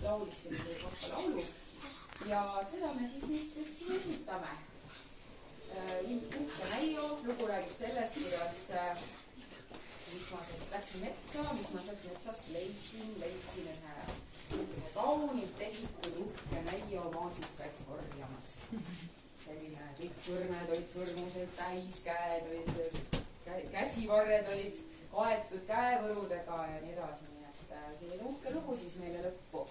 laulis sellise kohta laulu ja seda me siis nüüd siin esitame. Uhke Näio lugu räägib sellest, kuidas mis ma sealt läksin metsa, mis ma sealt metsast leidsin ühe kaunilt ehitud uhke Näio maasikaid korjamas. Selline kõik sõrmed olid sõrmuseid täis, käed olid, käsivarred olid kaetud käevõrudega ja nii edasi. Nii et selline uhke lugu siis meile lõppu.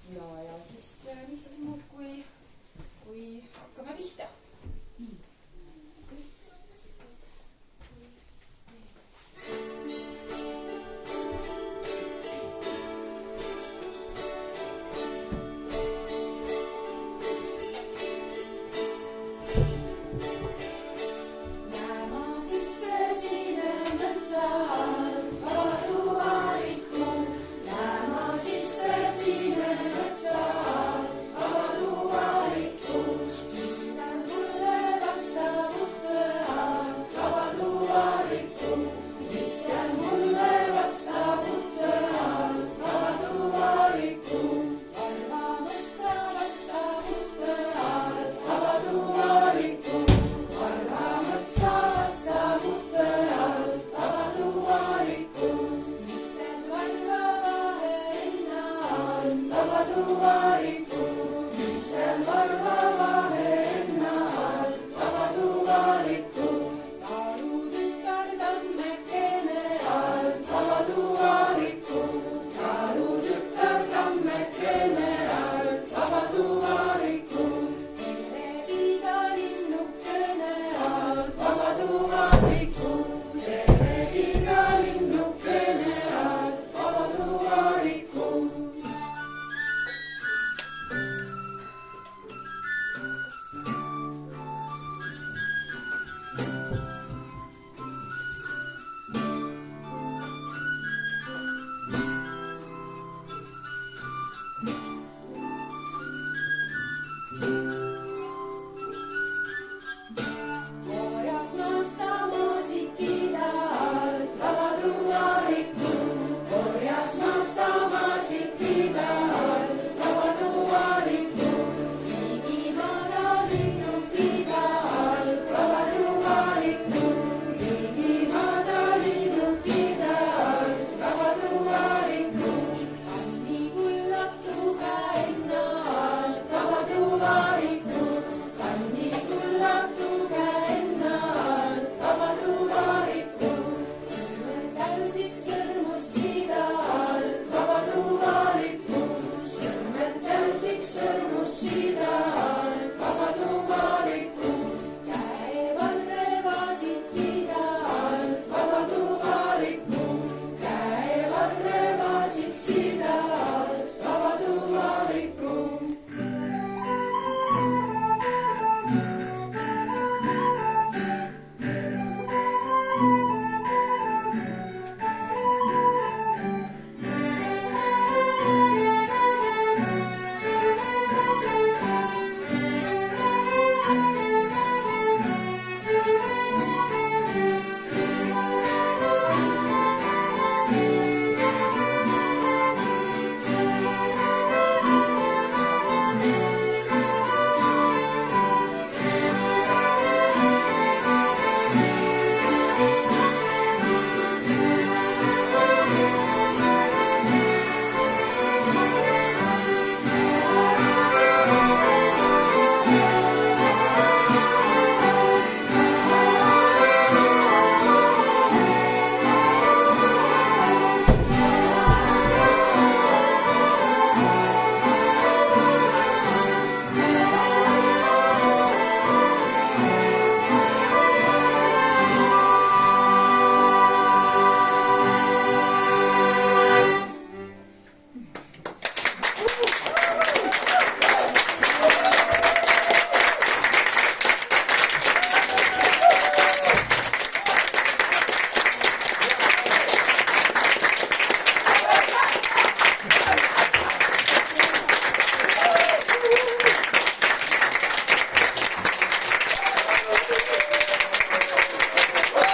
Ja siis mis siis muud, kui hakkame pihta. Sõrmus sida